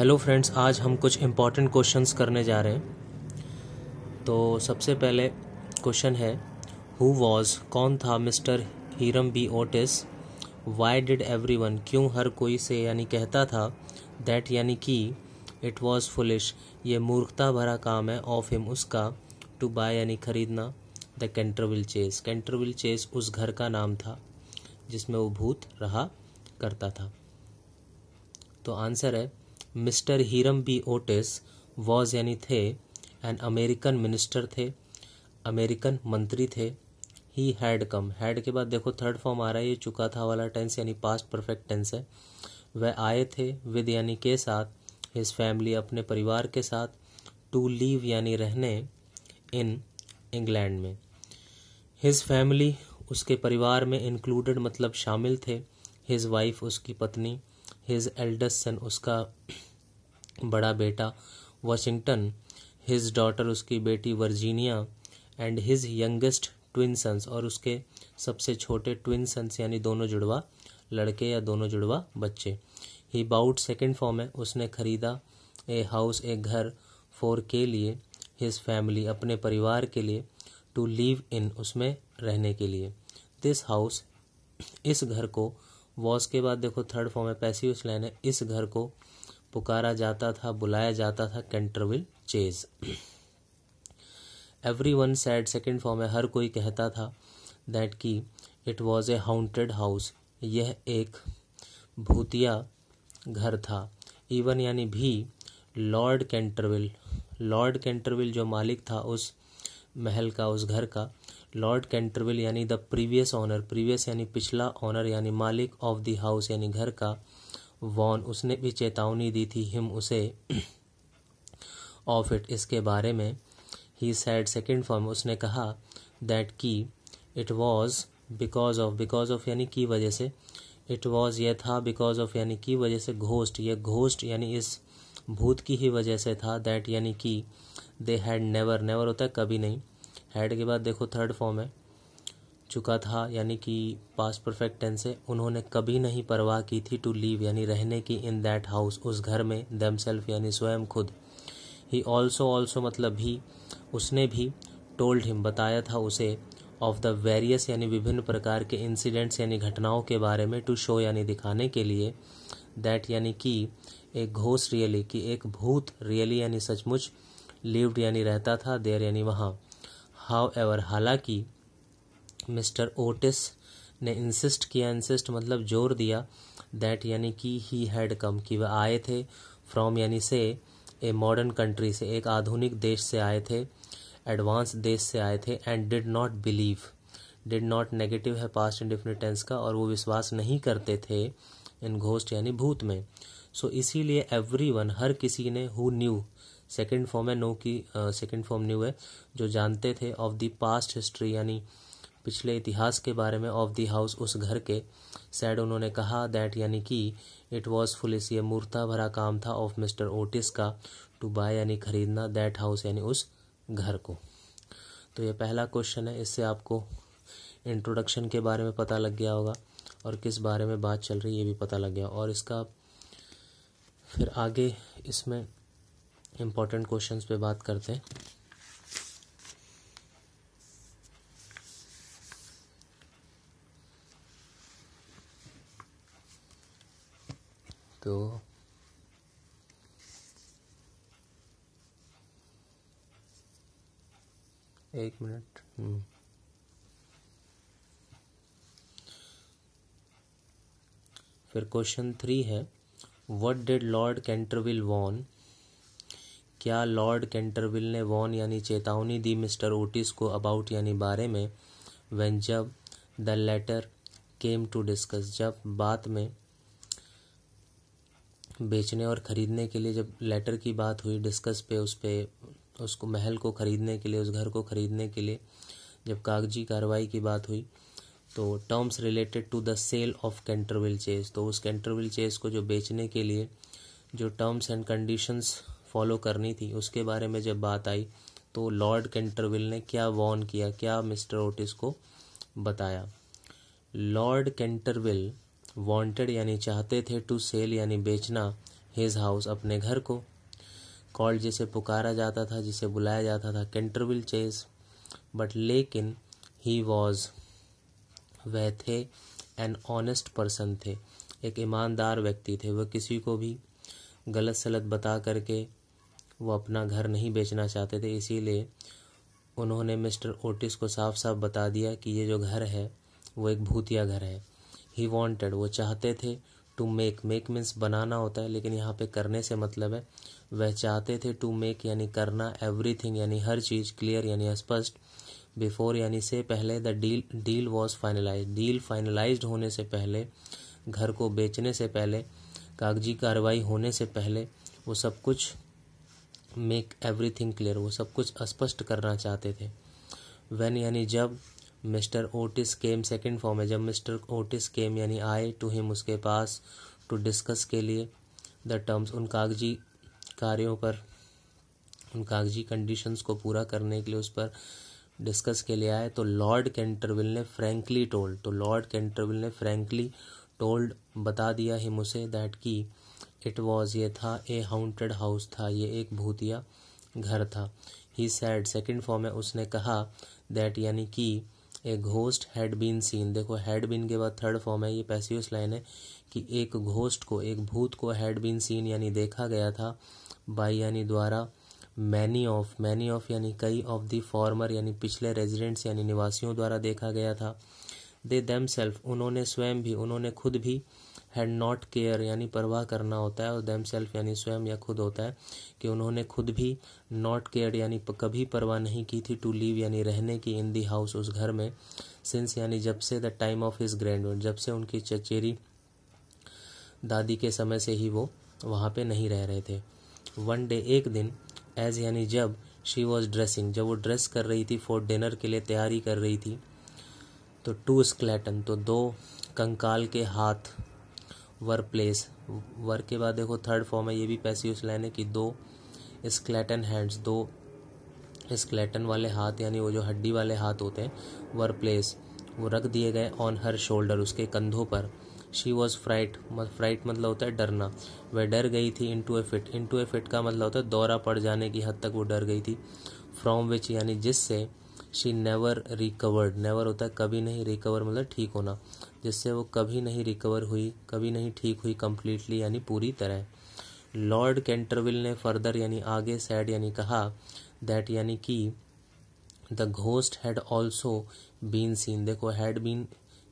Hello friends, आज हम कुछ इम्पॉर्टेंट क्वेश्चंस करने जा रहे हैं। तो सबसे पहले क्वेश्चन है, हु वॉज, कौन था mister Hiram B Otis, why did everyone, क्यों हर कोई से यानी कहता था, दैट यानी कि, इट वॉज फुलिश, ये मूर्खता भरा काम है, ऑफ हिम उसका, टू बाय यानी खरीदना, the Canterville Chase, Canterville Chase उस घर का नाम था जिसमें वो भूत रहा करता था। तो आंसर है, mister Hiram B Otis was यानी थे, एन अमेरिकन मिनिस्टर थे, अमेरिकन मंत्री थे। ही हैड कम, हैड के बाद देखो थर्ड फॉर्म आ रहा है, ये चुका था वाला टेंस यानी पास्ट परफेक्ट टेंस है। वह आए थे, विद यानी के साथ, हिज फैमिली अपने परिवार के साथ, टू लीव यानी रहने, इन इंग्लैंड में। हिज फैमिली उसके परिवार में, इंक्लूडेड मतलब शामिल थे, हिज वाइफ उसकी पत्नी, हिज एल्डेस्ट सन उसका बड़ा बेटा, वाशिंगटन, हिज डॉटर उसकी बेटी Virginia, and his youngest twin sons और उसके सबसे छोटे ट्विन सन्स यानी दोनों जुड़वा लड़के या दोनों जुड़वा बच्चे। ही बाउट सेकेंड फॉर्म है, उसने खरीदा, ए हाउस एक घर, फॉर के लिए, हिज फैमिली अपने परिवार के लिए, टू लीव इन उसमें रहने के लिए। दिस हाउस इस घर को, वॉज के बाद देखो थर्ड फॉर्म है, पैसिव लाइन है, इस घर को पुकारा जाता था, बुलाया जाता था, Canterville chase. Everyone sad second form है, हर कोई कहता था, दैट की, it was A haunted house, यह एक भूतिया घर था। इवन यानी भी, लॉर्ड कैंटरविल, लॉर्ड कैंटरविल जो मालिक था उस महल का, उस घर का, लॉर्ड कैंटरविल यानी द प्रीवियस ऑनर, प्रीवियस यानी पिछला, ऑनर यानी मालिक, ऑफ द हाउस यानी घर का, वॉन उसने भी चेतावनी दी थी, हिम उसे, ऑफ इट इसके बारे में। ही सैड सेकेंड फॉर्म उसने कहा, दैट की, इट वॉज बिकॉज ऑफ यानी की वजह से, इट वॉज यह था, बिकॉज ऑफ यानी की वजह से, घोस्ट यह घोस्ट यानी इस भूत की ही वजह से था, दैट यानी कि, दे हैड नेवर, नेवर होता है कभी नहीं, हैड के बाद देखो थर्ड फॉर्म है, चुका था यानी कि पास्ट परफेक्ट टेंस है, उन्होंने कभी नहीं परवाह की थी, टू लीव यानी रहने की, इन दैट हाउस उस घर में, देमसेल्फ यानी स्वयं खुद। ही ऑल्सो मतलब भी, उसने भी, टोल्ड हिम बताया था उसे, ऑफ द वेरियस यानी विभिन्न प्रकार के, इंसिडेंट्स यानी घटनाओं के बारे में, टू शो यानी दिखाने के लिए, दैट यानी कि, एक घोस्ट रियली कि एक भूत, रियली यानी सचमुच, लिव्ड यानी रहता था, देयर यानी वहाँ। हाउ एवर हालांकि, मिस्टर ओटिस ने इंसिस्ट किया, इंसिस्ट मतलब जोर दिया, दैट यानी कि, ही हैड कम कि वह आए थे, फ्रॉम यानी से, ए मॉडर्न कंट्री से एक आधुनिक देश से आए थे, एडवांस देश से आए थे, and did not believe, did not negative है पास्ट इंडेफिनिट टेंस का, और वो विश्वास नहीं करते थे इन घोस्ट यानी भूत में। सो इसीलिए एवरीवन हर किसी ने, हु न्यू सेकेंड फॉर्म है, नो की सेकेंड फॉर्म न्यू है, जो जानते थे, ऑफ द पास्ट हिस्ट्री यानी पिछले इतिहास के बारे में, ऑफ द हाउस उस घर के, सैड उन्होंने कहा, दैट यानी कि, इट वॉज फुलिश ये मूर्खता भरा काम था, ऑफ मिस्टर ओटिस का, टू बाय यानी खरीदना, दैट हाउस यानी उस घर को। तो ये पहला क्वेश्चन है, इससे आपको इंट्रोडक्शन के बारे में पता लग गया होगा और किस बारे में बात चल रही है ये भी पता लग गया, और इसका फिर आगे इसमें इम्पोर्टेंट क्वेश्चंस पे बात करते हैं। तो एक मिनट, फिर क्वेश्चन 3 है, what did lord Canterville warn, क्या लॉर्ड कैंटरविल ने वॉर्न यानी चेतावनी दी मिस्टर ओटिस को, अबाउट यानी बारे में, व्हेन जब, the letter came to discuss जब बात में, बेचने और ख़रीदने के लिए जब लेटर की बात हुई, डिस्कस पे उस पे उसको महल को ख़रीदने के लिए, उस घर को ख़रीदने के लिए जब कागजी कार्रवाई की बात हुई, तो terms related to the sale of Canterville Chase, तो उस कैंटरविल चेस को जो बेचने के लिए जो टर्म्स एंड कंडीशंस फॉलो करनी थी उसके बारे में जब बात आई, तो लॉर्ड कैंटरविल ने क्या वॉर्न किया, क्या मिस्टर ओटिस को बताया। लॉर्ड कैंटरविल वांटेड यानी चाहते थे, टू सेल यानी बेचना, हिज हाउस अपने घर को, कॉल्ड जिसे पुकारा जाता था, जिसे बुलाया जाता था कैंटरविल चेस, बट लेकिन ही वॉज वह थे एन ऑनेस्ट पर्सन थे, एक ईमानदार व्यक्ति थे। वह किसी को भी गलत सलत बता करके वो अपना घर नहीं बेचना चाहते थे, इसीलिए उन्होंने मिस्टर ओटिस को साफ साफ बता दिया कि ये जो घर है वो एक भूतिया घर है। ही वॉन्टेड वो चाहते थे, टू मेक मीन्स बनाना होता है, लेकिन यहाँ पे करने से मतलब है वह चाहते थे, टू मेक यानी करना, एवरीथिंग यानी हर चीज़, क्लियर यानी स्पष्ट, बिफोर यानी से पहले, the deal was finalize deal finalized होने से पहले, घर को बेचने से पहले, कागजी कार्रवाई होने से पहले वो सब कुछ मेक एवरीथिंग क्लियर, वो सब कुछ स्पष्ट करना चाहते थे। व्हेन यानी जब, mister Otis came second form है, जब मिस्टर ओटिस केम यानी आए, टू हिम उसके पास, टू डिस्कस के लिए, द टर्म्स उन कागजी कार्यों पर, उन कागजी कंडीशंस को पूरा करने के लिए उस पर डिस्कस के लिए आए, तो लॉर्ड कैंटरविल ने फ्रैंकली टोल्ड, तो लॉर्ड कैंटरविल ने फ्रैंकली टोल्ड बता दिया हिम उसे, दैट की इट वॉज ये था, ए हाउंटेड हाउस था, ये एक भूतिया घर था। ही सैड सेकंड फॉर्म है, उसने कहा, दैट यानी कि a ghost had been seen, देखो हैड बीन के बाद थर्ड फॉर्म है, ये पैसिवस लाइन है कि एक घोस्ट को, एक भूत को, हैड बीन सीन यानी देखा गया था, बाय यानी द्वारा, मैनी ऑफ यानी कई, ऑफ द फॉर्मर यानी पिछले रेजिडेंट्स यानी निवासियों द्वारा देखा गया था। दे देमसेल्फ उन्होंने स्वयं भी, उन्होंने खुद भी, हैड नॉट केयर यानी परवाह करना होता है, और देमसेल्फ यानी स्वयं या खुद होता है कि उन्होंने खुद भी, नॉट केयर यानी कभी परवाह नहीं की थी, टू लीव यानी रहने की, इन दी हाउस उस घर में, सिंस यानी जब से, the time of his grand जब से उनकी चचेरी दादी के समय से ही वो वहाँ पे नहीं रह रहे थे। वन डे एक दिन, एज यानी जब, शी वॉज ड्रेसिंग जब वो ड्रेस कर रही थी, फॉर डिनर के लिए तैयारी कर रही थी, तो टू स्केलेटन तो दो कंकाल के हाथ, वर प्लेस, वर के बाद देखो थर्ड फॉर्म है, ये भी पैसिव लाइन है कि दो स्केलेटन हैंड्स, दो स्केलेटन वाले हाथ यानी वो जो हड्डी वाले हाथ होते हैं, वर प्लेस वो रख दिए गए, ऑन हर शोल्डर उसके कंधों पर। शी वॉज फ्राइट मतलब होता है डरना, वह डर गई थी, इनटू ए फिट का मतलब होता है दौरा पड़ जाने की हद तक वो डर गई थी, फ्रॉम विच यानी जिससे, शी नेवर रिकवर्ड, नेवर होता है कभी नहीं, रिकवर मतलब ठीक होना, जिससे वो कभी नहीं रिकवर हुई, कभी नहीं ठीक हुई कंप्लीटली यानी पूरी तरह। लॉर्ड कैंटरविल ने फर्दर यानी आगे, सैड यानी कहा, दैट यानी कि the ghost had also been seen, देखो हैड बीन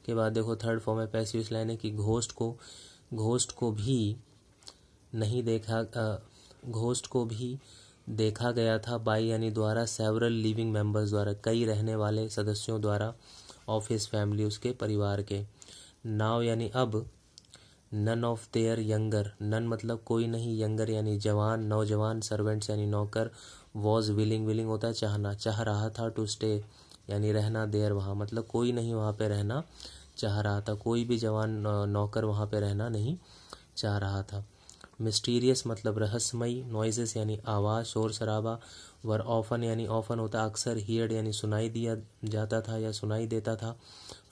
के बाद देखो थर्ड फॉर्म में पैसिव लाइन है कि घोस्ट को भी नहीं देखा, घोस्ट को भी देखा गया था, बाय यानी द्वारा, सेवरल लिविंग मेंबर्स द्वारा, कई रहने वाले सदस्यों द्वारा, ऑफ हिज फैमिली उसके परिवार के। नाउ यानी अब, none of their younger, none मतलब कोई नहीं, यंगर यानी जवान, नौजवान, सर्वेंट्स यानी नौकर, वॉज विलिंग होता है चाहना, चाह रहा था, टू स्टे यानी रहना, देयर वहाँ मतलब कोई नहीं वहाँ पे रहना चाह रहा था, कोई भी जवान नौकर वहाँ पे रहना नहीं चाह रहा था। मिस्टीरियस मतलब रहस्यमयी, नॉइजेस यानी आवाज़, शोर शराबा, वर ऑफन यानी ऑफन होता अक्सर, हियर्ड यानी सुनाई दिया जाता था या सुनाई देता था,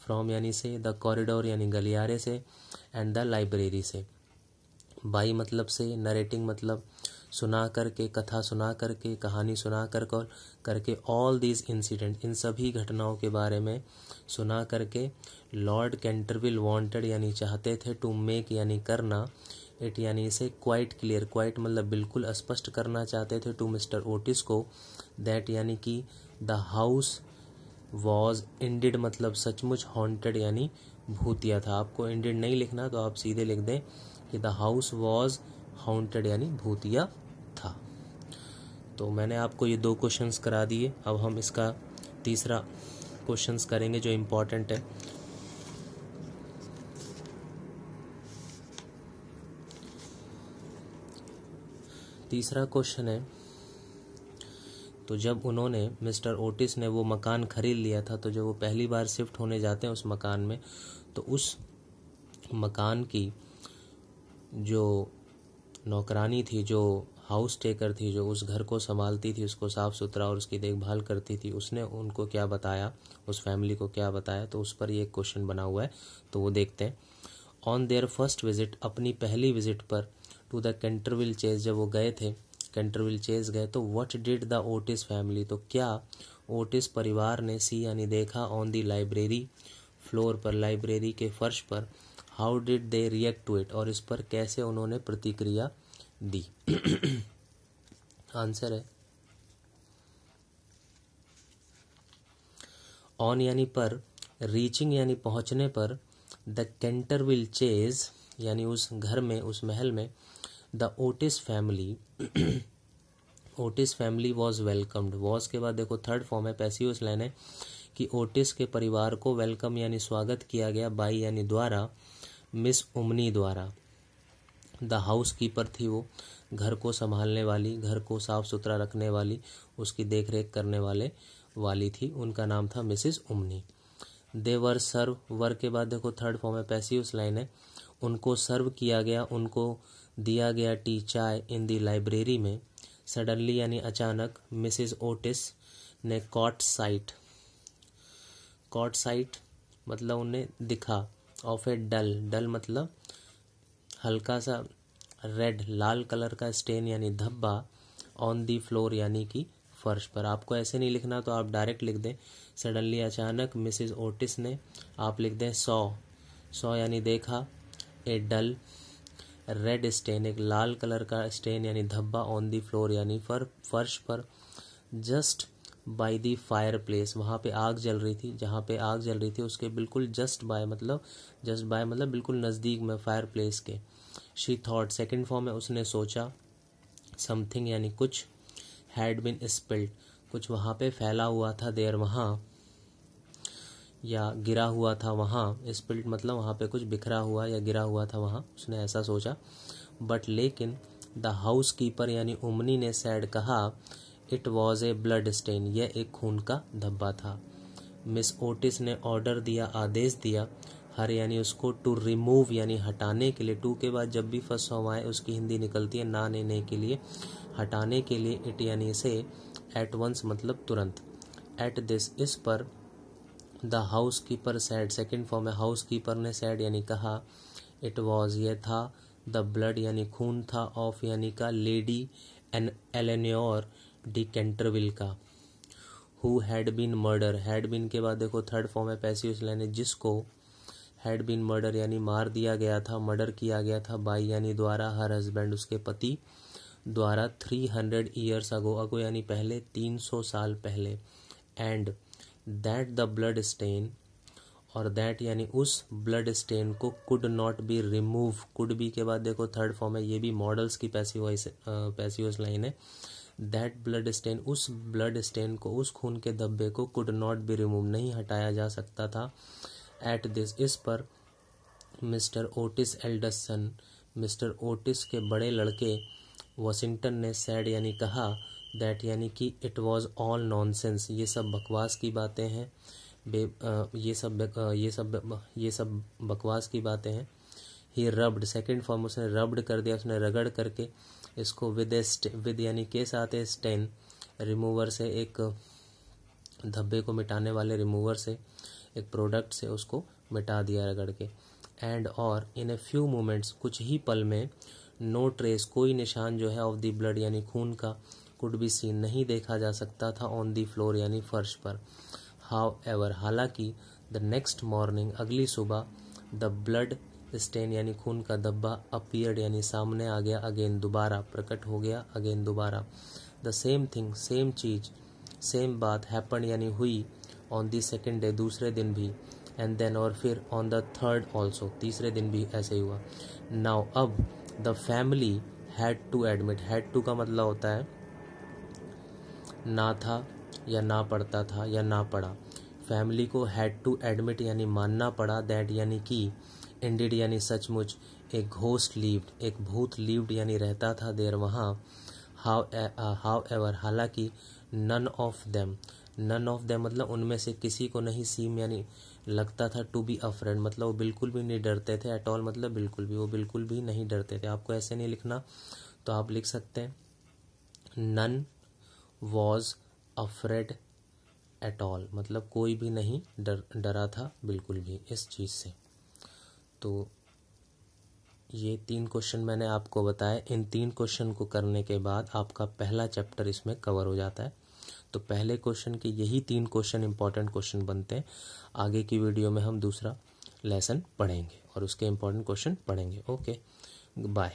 फ्रॉम यानी से, द कॉरिडोर यानी गलियारे से, एंड द लाइब्रेरी से, बाई मतलब से, नरेटिंग मतलब सुना करके, कथा सुना करके, कहानी सुना करके, ऑल दीज इंसिडेंट इन सभी घटनाओं के बारे में सुना करके, लॉर्ड कैंटरविल वांटेड यानी चाहते थे, टू मेक यानी करना, इट यानी इसे क्वाइट क्लियर, क्वाइट मतलब बिल्कुल स्पष्ट करना चाहते थे, टू मिस्टर ओटिस को, दैट यानी कि द हाउस वॉज इंडिड मतलब सचमुच, हॉन्टेड यानी भूतिया था। आपको इंडिड नहीं लिखना तो आप सीधे लिख दें कि द हाउस वॉज हॉन्टेड यानी भूतिया था। तो मैंने आपको ये दो क्वेश्चंस करा दिए, अब हम इसका तीसरा क्वेश्चंस करेंगे जो इम्पोर्टेंट है। तीसरा क्वेश्चन है, तो जब उन्होंने, मिस्टर ओटिस ने वो मकान खरीद लिया था, तो जब वो पहली बार शिफ्ट होने जाते हैं उस मकान में, तो उस मकान की जो नौकरानी थी, जो हाउस टेकर थी, जो उस घर को संभालती थी, उसको साफ़ सुथरा और उसकी देखभाल करती थी, उसने उनको क्या बताया, उस फैमिली को क्या बताया, तो उस पर ये क्वेश्चन बना हुआ है, तो वो देखते हैं। ऑन देयर फर्स्ट विजिट अपनी पहली विजिट पर, टू द कैंटरविल चेस, जब वो गए थे कैंटरविल चेस गए तो what did the Otis family, तो क्या ओटिस परिवार ने सी यानी देखा ऑन द लाइब्रेरी फ्लोर पर, लाइब्रेरी के फर्श पर, how did they react to it, और इस पर कैसे उन्होंने प्रतिक्रिया दी। आंसर है ऑन यानी पर, रीचिंग यानी पहुंचने पर, द कैंटरविल चेज यानी उस घर में उस महल में, the Otis family Otis family was welcomed, was के बाद देखो थर्ड फॉर्म है पैसिव लाइन है कि ओटिस के परिवार को वेलकम यानी स्वागत किया गया, बाई यानी द्वारा, मिस उमनी द्वारा। द हाउस कीपर थी वो, घर को संभालने वाली, घर को साफ सुथरा रखने वाली, उसकी देख रेख करने वाली थी, उनका नाम था मिसिस उमनी। दे वर सर्व, वर के बाद देखो थर्ड फॉर्म है पैसिव लाइन है, उनको सर्व किया गया, उनको दिया गया टी चाय इन दी लाइब्रेरी में। सडनली यानी अचानक, मिसिस ओटिस ने कॉट साइट मतलब उन्हें दिखा, ऑफ ए डल मतलब हल्का सा रेड लाल कलर का स्टेन यानी धब्बा, ऑन दी फ्लोर यानी कि फर्श पर। आपको ऐसे नहीं लिखना तो आप डायरेक्ट लिख दें सडनली अचानक मिसिस ओटिस ने, आप लिख दें सॉ यानी देखा, ए डल रेड स्टेन एक लाल कलर का स्टेन यानी धब्बा, ऑन दी फ्लोर यानी फर्श पर, just by the fire place वहाँ पे आग जल रही थी, जहाँ पे आग जल रही थी उसके बिल्कुल जस्ट बाय मतलब बिल्कुल नज़दीक में फायर प्लेस के। शी थॉट सेकेंड फॉर्म है उसने सोचा, समथिंग यानी कुछ, हैड बिन स्पिल्ड कुछ वहाँ पे फैला हुआ था, देयर वहाँ, या गिरा हुआ था वहाँ, स्पिल्ड मतलब वहाँ पे कुछ बिखरा हुआ या गिरा हुआ था वहाँ, उसने ऐसा सोचा। बट लेकिन द हाउस कीपर यानी उमनी ने सैड कहा, it was a blood stain यह एक खून का धब्बा था। मिस ओटिस ने ऑर्डर दिया आदेश दिया, हर यानी उसको, टू रिमूव यानी हटाने के लिए, टू के बाद जब भी फर्स्ट फॉर्म आए उसकी हिंदी निकलती है ना ने के लिए, हटाने के लिए, इट यानी से, एट वंस मतलब तुरंत, एट दिस इस पर, the house keeper sad second form है हाउस कीपर ने सैड यानी कहा, इट वॉज यह था, द ब्लड यानी खून था, ऑफ यानी का, लेडी एलेनोर डी कैंटरविल का, who had been murder, had been के बाद देखो थर्ड फॉर्म है पैसिव लाइन है, जिसको, हैड बीन मर्डर यानी मार दिया गया था, मर्डर किया गया था, बाई यानी द्वारा, हर हस्बैंड उसके पति द्वारा, 300 ईयर्स अगो यानी पहले, 300 साल पहले, and that the blood stain, और दैट यानी उस ब्लड स्टेन को, could not be remove, could be के बाद देखो थर्ड फॉर्म है, ये भी मॉडल्स की पैसिव लाइन है, दैट ब्लड स्टेन उस ब्लड स्टेन को, उस खून के धब्बे को, कुड नॉट बी रिमूव नहीं हटाया जा सकता था, एट दिस इस पर, mister Otis eldest son mister Otis के बड़े लड़के वॉशिंगटन ने सैड यानी कहा, दैट यानी कि, इट वॉज ऑल नॉनसेंस ये सब बकवास की बातें हैं, ये सब बकवास की बातें हैं। ही रब्ड सेकेंड फॉर्म उसने रब्ड कर दिया, उसने रगड़ करके इसको विद यानी के साथ है स्टेन रिमूवर से, एक धब्बे को मिटाने वाले रिमूवर से, एक प्रोडक्ट से उसको मिटा दिया रगड़ के। एंड और इन ए फ्यू मोमेंट्स कुछ ही पल में, नो ट्रेस कोई निशान जो है, ऑफ द ब्लड यानी खून का, कुड बी सीन नहीं देखा जा सकता था, ऑन दी फ्लोर यानी फर्श पर। हाउ एवर हालांकि, द नेक्स्ट मॉर्निंग अगली सुबह, द ब्लड स्टेन यानी खून का धब्बा, अपीयर्ड यानी सामने आ गया, अगेन दोबारा प्रकट हो गया, अगेन दोबारा। द सेम थिंग सेम चीज सेम बात, हैपन यानी हुई, ऑन दी सेकेंड डे दूसरे दिन भी, एंड देन और फिर, ऑन द थर्ड ऑल्सो तीसरे दिन भी ऐसे ही हुआ। नाउ अब, the family had to admit, had to का मतलब होता है ना था या ना पढ़ता था या ना पढ़ा, फैमिली को हैड टू एडमिट यानी मानना पड़ा, दैट यानी कि, इंडिड यानी सचमुच, एक घोस्ट लीव्ड एक भूत लीव्ड यानी रहता था, देर वहाँ। हाउ एवर हालांकि, नन ऑफ देम मतलब उनमें से किसी को नहीं, सीम यानी लगता था, टू बी अफ्रेड मतलब वो बिल्कुल भी नहीं डरते थे, एट ऑल मतलब बिल्कुल भी, वो बिल्कुल भी नहीं डरते थे। आपको ऐसे नहीं लिखना तो आप लिख सकते हैं none was afraid at all मतलब कोई भी नहीं डरा था बिल्कुल भी इस चीज़ से। तो ये 3 क्वेश्चन मैंने आपको बताया। इन 3 क्वेश्चन को करने के बाद आपका पहला चैप्टर इसमें कवर हो जाता है। तो पहले क्वेश्चन के यही 3 क्वेश्चन इंपॉर्टेंट क्वेश्चन बनते हैं। आगे की वीडियो में हम दूसरा लेसन पढ़ेंगे और उसके इंपॉर्टेंट क्वेश्चन पढ़ेंगे। Okay, bye.